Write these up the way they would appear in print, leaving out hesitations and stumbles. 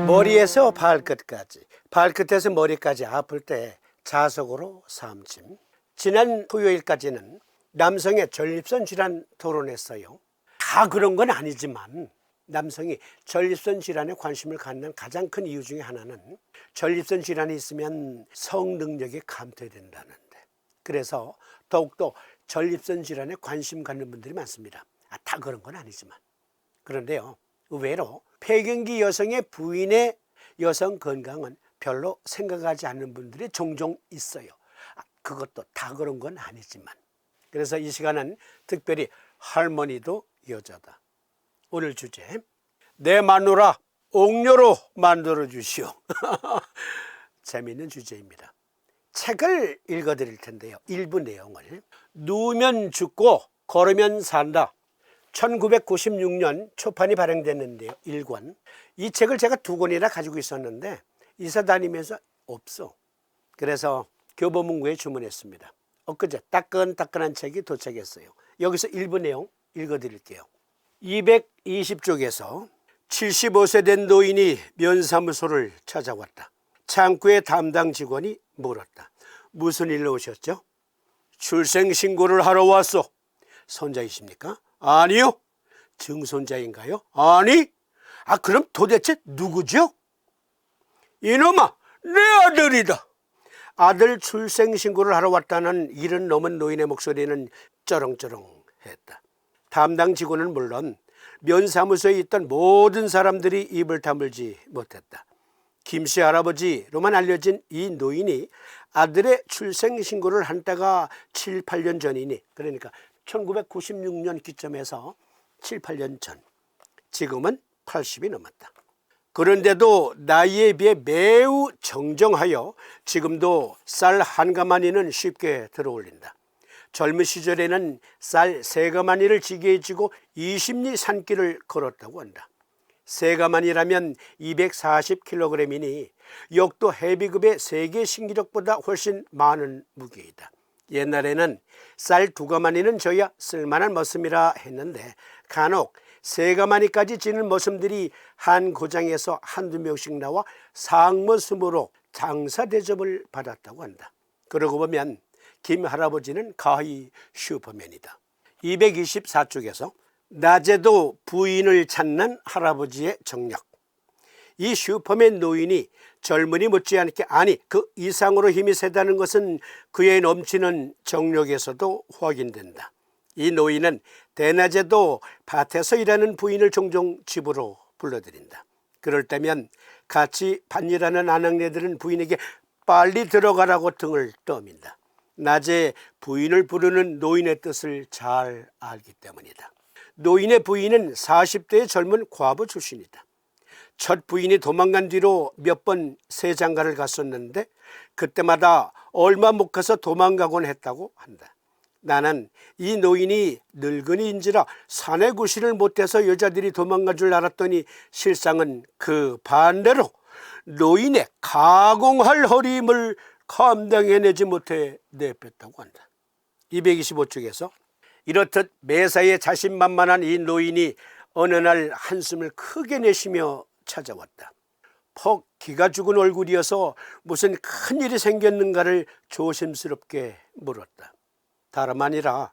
머리에서 발끝까지, 발끝에서 머리까지 아플 때 자석으로 삼침. 지난 토요일까지는 남성의 전립선 질환 토론했어요. 다 그런 건 아니지만 남성이 전립선 질환에 관심을 갖는 가장 큰 이유 중에 하나는 전립선 질환이 있으면 성능력이 감퇴된다는데, 그래서 더욱더 전립선 질환에 관심 갖는 분들이 많습니다. 다 그런 건 아니지만. 그런데요, 의외로 폐경기 여성의 부인의 여성 건강은 별로 생각하지 않는 분들이 종종 있어요. 그것도 다 그런 건 아니지만. 그래서 이 시간은 특별히 할머니도 여자다. 오늘 주제, 내 마누라 옥녀로 만들어 주시오. 재미있는 주제입니다. 책을 읽어드릴 텐데요, 일부 내용을. 누우면 죽고 걸으면 산다, 1996년 초판이 발행됐는데요, 1권. 이 책을 제가 2권이나 가지고 있었는데 이사 다니면서 없어. 그래서 교보문고에 주문했습니다. 엊그제 따끈따끈한 책이 도착했어요. 여기서 일부 내용 읽어드릴게요. 220쪽에서 75세 된 노인이 면사무소를 찾아왔다. 창구의 담당 직원이 물었다. 무슨 일로 오셨죠? 출생신고를 하러 왔소. 손자이십니까? 아니요. 증손자인가요? 아니. 그럼 도대체 누구죠? 이놈아, 내 아들이다. 아들 출생신고를 하러 왔다는 일은 넘은 노인의 목소리는 쩌렁쩌렁했다. 담당 직원은 물론 면사무소에 있던 모든 사람들이 입을 다물지 못했다. 김씨 할아버지로만 알려진 이 노인이 아들의 출생신고를 한 때가 7, 8년 전이니, 그러니까 1996년 기점에서 7, 8년 전, 지금은 80이 넘었다. 그런데도 나이에 비해 매우 정정하여 지금도 쌀 한 가마니는 쉽게 들어올린다. 젊은 시절에는 쌀 3가마니를 지게에 지고 20리 산길을 걸었다고 한다. 3가마니라면 240kg이니 역도 헤비급의 세계 신기록보다 훨씬 많은 무게이다. 옛날에는 쌀 2가마니는 져야 쓸만한 머슴이라 했는데 간혹 3가마니까지 지는 머슴들이 한 고장에서 한두 명씩 나와 상머슴으로 장사 대접을 받았다고 한다. 그러고 보면 김 할아버지는 가히 슈퍼맨이다. 224쪽에서 낮에도 부인을 찾는 할아버지의 정력. 이 슈퍼맨 노인이 젊은이 못지않게, 아니 그 이상으로 힘이 세다는 것은 그의 넘치는 정력에서도 확인된다. 이 노인은 대낮에도 밭에서 일하는 부인을 종종 집으로 불러들인다. 그럴 때면 같이 밭일하는 아낙네들은 부인에게 빨리 들어가라고 등을 떠민다. 낮에 부인을 부르는 노인의 뜻을 잘 알기 때문이다. 노인의 부인은 40대의 젊은 과부 출신이다. 첫 부인이 도망간 뒤로 몇 번 세장가를 갔었는데 그때마다 얼마 못 가서 도망가곤 했다고 한다. 나는 이 노인이 늙은이인지라 사내 구실을 못해서 여자들이 도망가 줄 알았더니 실상은 그 반대로 노인의 가공할 허리임을 감당해내지 못해 내뺐다고 한다. 225쪽에서 이렇듯 매사에 자신만만한 이 노인이 어느 날 한숨을 크게 내쉬며 찾아왔다. 퍽 기가 죽은 얼굴이어서 무슨 큰일이 생겼는가를 조심스럽게 물었다. 다름 아니라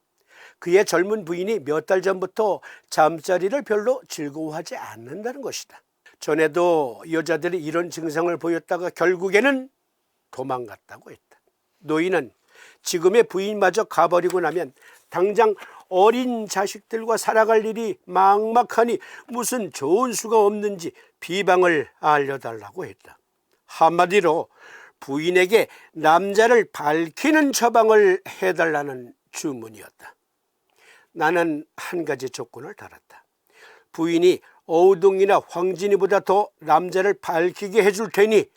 그의 젊은 부인이 몇 달 전부터 잠자리를 별로 즐거워하지 않는다는 것이다. 전에도 여자들이 이런 증상을 보였다가 결국에는 도망갔다고 했다. 노인은 지금의 부인마저 가버리고 나면 당장 어린 자식들과 살아갈 일이 막막하니 무슨 좋은 수가 없는지 비방을 알려달라고 했다. 한마디로 부인에게 남자를 밝히는 처방을 해달라는 주문이었다. 나는 한 가지 조건을 달았다. 부인이 어우동이나 황진이보다 더 남자를 밝히게 해줄 테니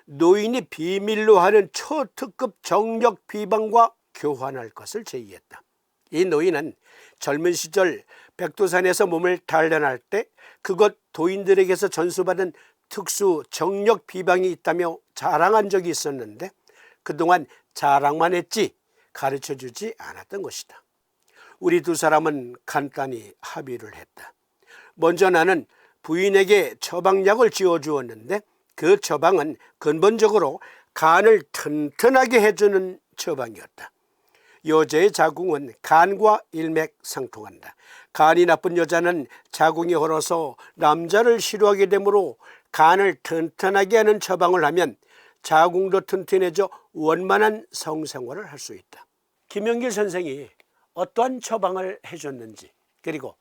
노인이 비밀로 하는 초특급 정력 비방과 교환할 것을 제의했다. 이 노인은 젊은 시절 백두산에서 몸을 단련할 때 그것 도인들에게서 전수받은 특수 정력 비방이 있다며 자랑한 적이 있었는데 그동안 자랑만 했지 가르쳐주지 않았던 것이다. 우리 두 사람은 간단히 합의를 했다. 먼저 나는 부인에게 처방약을 지어주었는데 그 처방은 근본적으로 간을 튼튼하게 해주는 처방이었다. 여자의 자궁은 간과 일맥상통한다. 간이 나쁜 여자는 자궁이 얼어서 남자를 싫어하게 되므로 간을 튼튼하게 하는 처방을 하면 자궁도 튼튼해져 원만한 성생활을 할 수 있다. 김영길 선생이 어떠한 처방을 해줬는지, 그리고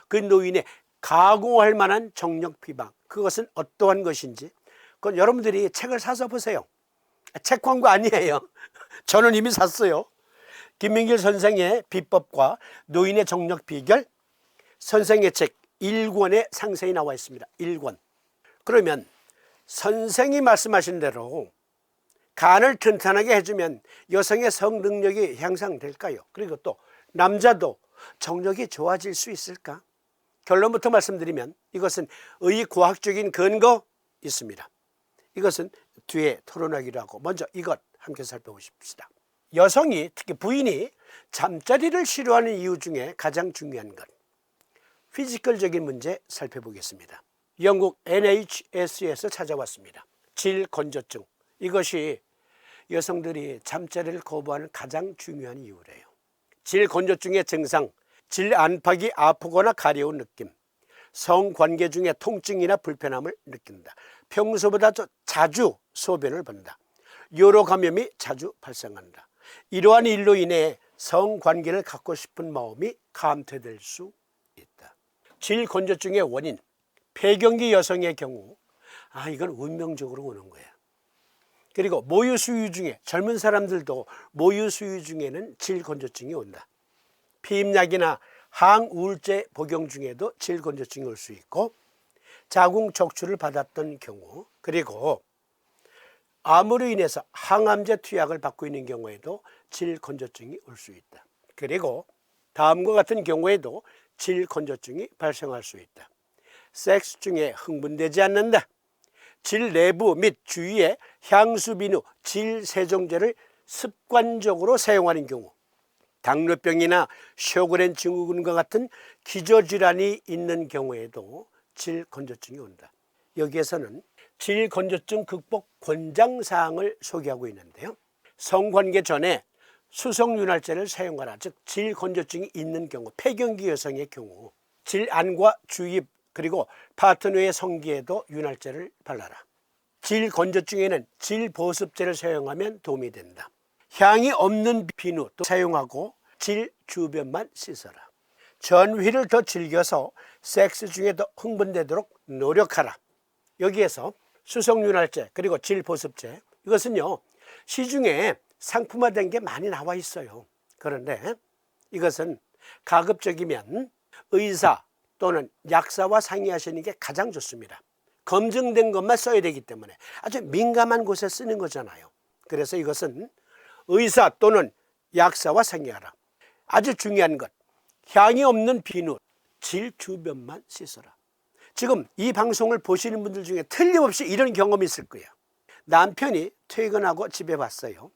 그 노인의 가공할 만한 정력 비방, 그것은 어떠한 것인지, 그건 여러분들이 책을 사서 보세요. 책 광고 아니에요. 저는 이미 샀어요. 김민길 선생의 비법과 노인의 정력 비결, 선생의 책 1권에 상세히 나와 있습니다. 1권. 그러면 선생이 말씀하신 대로 간을 튼튼하게 해주면 여성의 성능력이 향상될까요? 그리고 또 남자도 정력이 좋아질 수 있을까? 결론부터 말씀드리면 이것은 의과학적인 근거 있습니다. 이것은 뒤에 토론하기로 하고 먼저 이것 함께 살펴보십시다. 여성이, 특히 부인이 잠자리를 싫어하는 이유 중에 가장 중요한 것, 피지컬적인 문제 살펴보겠습니다. 영국 NHS에서 찾아왔습니다. 질건조증, 이것이 여성들이 잠자리를 거부하는 가장 중요한 이유래요. 질건조증의 증상, 질 안팎이 아프거나 가려운 느낌, 성관계 중에 통증이나 불편함을 느낀다. 평소보다 자주 소변을 본다. 요로 감염이 자주 발생한다. 이러한 일로 인해 성관계를 갖고 싶은 마음이 감퇴될 수 있다. 질건조증의 원인, 폐경기 여성의 경우 이건 운명적으로 오는 거야. 그리고 모유 수유 중에, 젊은 사람들도 모유 수유 중에는 질건조증이 온다. 피임약이나 항우울제 복용 중에도 질건조증이 올 수 있고, 자궁 척추를 받았던 경우, 그리고 암으로 인해서 항암제 투약을 받고 있는 경우에도 질건조증이 올 수 있다. 그리고 다음과 같은 경우에도 질건조증이 발생할 수 있다. 섹스 중에 흥분되지 않는다. 질 내부 및 주위에 향수 비누, 질 세정제를 습관적으로 사용하는 경우, 당뇨병이나 쇼그렌 증후군과 같은 기저질환이 있는 경우에도 질건조증이 온다. 여기에서는 질건조증 극복 권장사항을 소개하고 있는데요. 성관계 전에 수성윤활제를 사용하라. 즉 질건조증이 있는 경우, 폐경기 여성의 경우 질안과 주입 그리고 파트너의 성기에도 윤활제를 발라라. 질건조증에는 질보습제를 사용하면 도움이 된다. 향이 없는 비누도 사용하고 질 주변만 씻어라. 전휘를 더 즐겨서 섹스 중에 더 흥분되도록 노력하라. 여기에서 수성윤활제 그리고 질보습제, 이것은요 시중에 상품화된 게 많이 나와 있어요. 그런데 이것은 가급적이면 의사 또는 약사와 상의하시는 게 가장 좋습니다. 검증된 것만 써야 되기 때문에 아주 민감한 곳에 쓰는 거잖아요. 그래서 이것은 의사 또는 약사와 상의하라. 아주 중요한 것, 향이 없는 비누, 질 주변만 씻어라. 지금 이 방송을 보시는 분들 중에 틀림없이 이런 경험이 있을 거예요. 남편이 퇴근하고 집에 왔어요.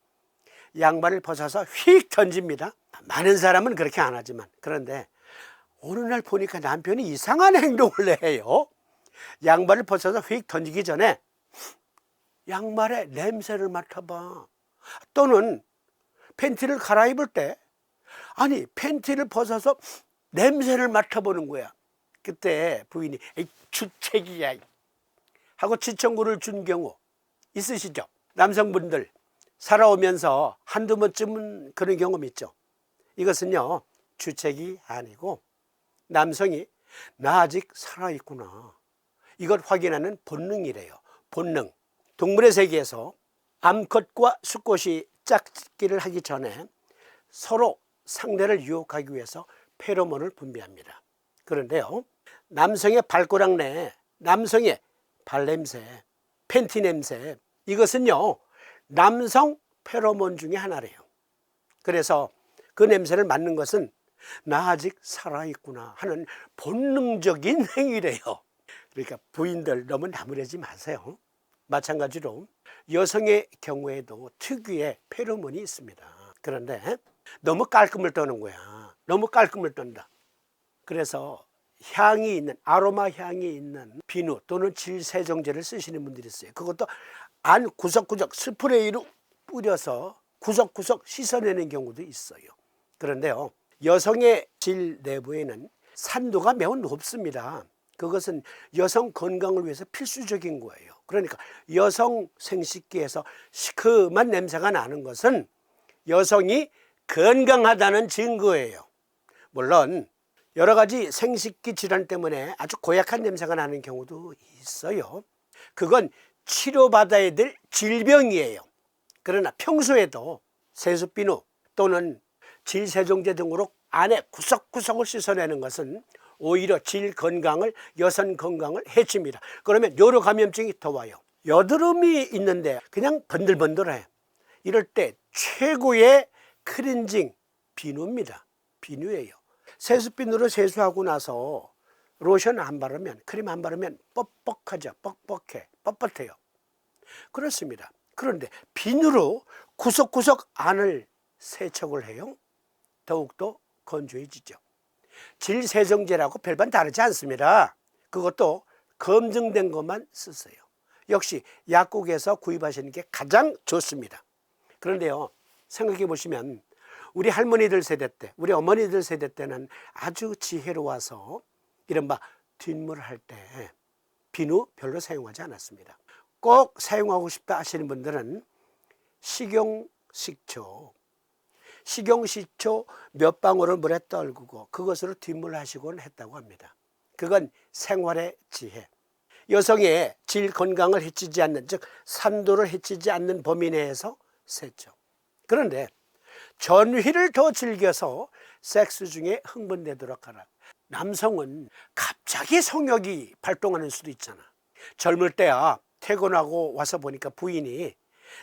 양말을 벗어서 휙 던집니다. 많은 사람은 그렇게 안 하지만, 그런데 어느 날 보니까 남편이 이상한 행동을 해요. 양말을 벗어서 휙 던지기 전에 양말의 냄새를 맡아봐. 또는 팬티를 갈아입을 때 팬티를 벗어서 냄새를 맡아보는 거야. 그때 부인이 에이, 주책이야 하고 지청구를 준 경우 있으시죠? 남성분들 살아오면서 한두 번쯤은 그런 경험 있죠. 이것은요 주책이 아니고 남성이 나 아직 살아있구나, 이걸 확인하는 본능이래요. 본능. 동물의 세계에서 암컷과 수컷이 짝짓기를 하기 전에 서로 상대를 유혹하기 위해서 페로몬을 분비합니다. 그런데요 남성의 발꼬락 내 남성의 발냄새, 팬티 냄새, 이것은요 남성 페로몬 중에 하나래요. 그래서 그 냄새를 맡는 것은 나 아직 살아있구나 하는 본능적인 행위래요. 그러니까 부인들 너무 나무라지 마세요. 마찬가지로 여성의 경우에도 특유의 페로몬이 있습니다. 그런데 너무 깔끔을 떠는 거야. 너무 깔끔을 떤다. 그래서 향이 있는, 아로마 향이 있는 비누 또는 질세정제를 쓰시는 분들이 있어요. 그것도 안 구석구석 스프레이로 뿌려서 구석구석 씻어내는 경우도 있어요. 그런데요, 여성의 질 내부에는 산도가 매우 높습니다. 그것은 여성 건강을 위해서 필수적인 거예요. 그러니까 여성 생식기에서 시큼한 냄새가 나는 것은 여성이 건강하다는 증거예요. 물론 여러 가지 생식기 질환 때문에 아주 고약한 냄새가 나는 경우도 있어요. 그건 치료받아야 될 질병이에요. 그러나 평소에도 세숫비누 또는 질세정제 등으로 안에 구석구석을 씻어내는 것은 오히려 질 건강을, 여성 건강을 해칩니다. 그러면 요로 감염증이 더 와요. 여드름이 있는데 그냥 번들번들해. 이럴 때 최고의 클렌징 비누입니다. 비누예요. 세숫비누로 세수하고 나서 로션 안 바르면, 크림 안 바르면 뻑뻑하죠. 뻑뻑해. 뻣뻣해요. 그렇습니다. 그런데 비누로 구석구석 안을 세척을 해요. 더욱더 건조해지죠. 질세정제라고 별반 다르지 않습니다. 그것도 검증된 것만 쓰세요. 역시 약국에서 구입하시는 게 가장 좋습니다. 그런데요, 생각해 보시면 우리 할머니들 세대 때, 우리 어머니들 세대 때는 아주 지혜로워서 이른바 뒷물 할 때 비누 별로 사용하지 않았습니다. 꼭 사용하고 싶다 하시는 분들은 식용식초 몇 방울을 물에 떨구고 그것으로 뒷물하시곤 했다고 합니다. 그건 생활의 지혜. 여성의 질 건강을 해치지 않는, 즉 산도를 해치지 않는 범위 내에서 세죠. 그런데 전휘를 더 즐겨서 섹스 중에 흥분되도록 하라. 남성은 갑자기 성욕이 발동하는 수도 있잖아. 젊을 때야 퇴근하고 와서 보니까 부인이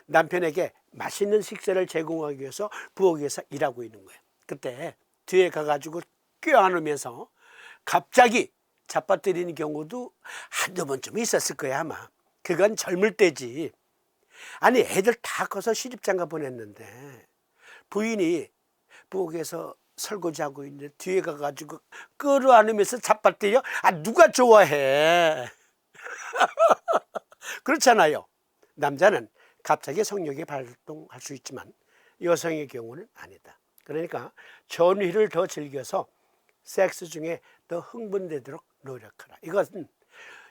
남편에게 맛있는 식사를 제공하기 위해서 부엌에서 일하고 있는 거예요. 그때 뒤에 가가지고 껴안으면서 갑자기 잡아뜨리는 경우도 한두 번쯤 있었을 거야 아마. 그건 젊을 때지. 아니 애들 다 커서 시집장가 보냈는데 부인이 부엌에서 설거지하고 있는데 뒤에 가가지고 끌어안으면서 잡아뜨려? 아 누가 좋아해. 그렇잖아요. 남자는 갑자기 성욕이 발동할 수 있지만 여성의 경우는 아니다. 그러니까 전휘를 더 즐겨서 섹스 중에 더 흥분되도록 노력하라. 이것은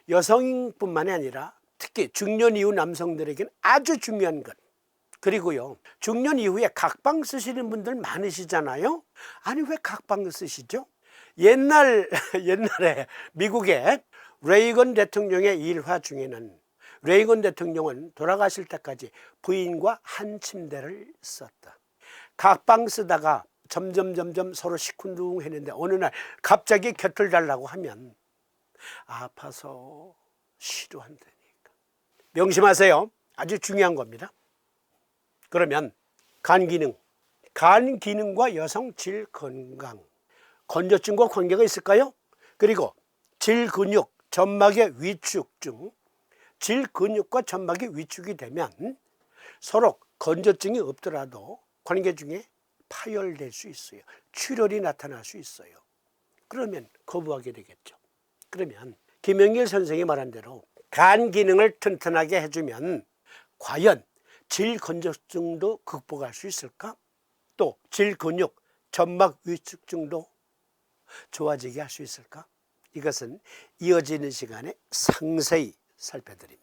여성뿐만이 아니라 특히 중년 이후 남성들에게는 아주 중요한 것. 그리고요, 중년 이후에 각방 쓰시는 분들 많으시잖아요. 아니 왜 각방을 쓰시죠? 옛날에 미국의 레이건 대통령의 일화 중에는 레이건 대통령은 돌아가실 때까지 부인과 한 침대를 썼다. 각방 쓰다가 점점 서로 시큰둥했는데 어느 날 갑자기 곁을 달라고 하면 아파서 싫어한다니까. 명심하세요. 아주 중요한 겁니다. 그러면 간 기능과 여성 질 건강, 건조증과 관계가 있을까요? 그리고 질 근육, 점막의 위축증, 질 근육과 점막이 위축이 되면 서로 건조증이 없더라도 관계 중에 파열될 수 있어요. 출혈이 나타날 수 있어요. 그러면 거부하게 되겠죠. 그러면 김영길 선생이 말한 대로 간 기능을 튼튼하게 해주면 과연 질 건조증도 극복할 수 있을까? 또 질 근육, 점막 위축증도 좋아지게 할 수 있을까? 이것은 이어지는 시간에 상세히 살펴드립니다.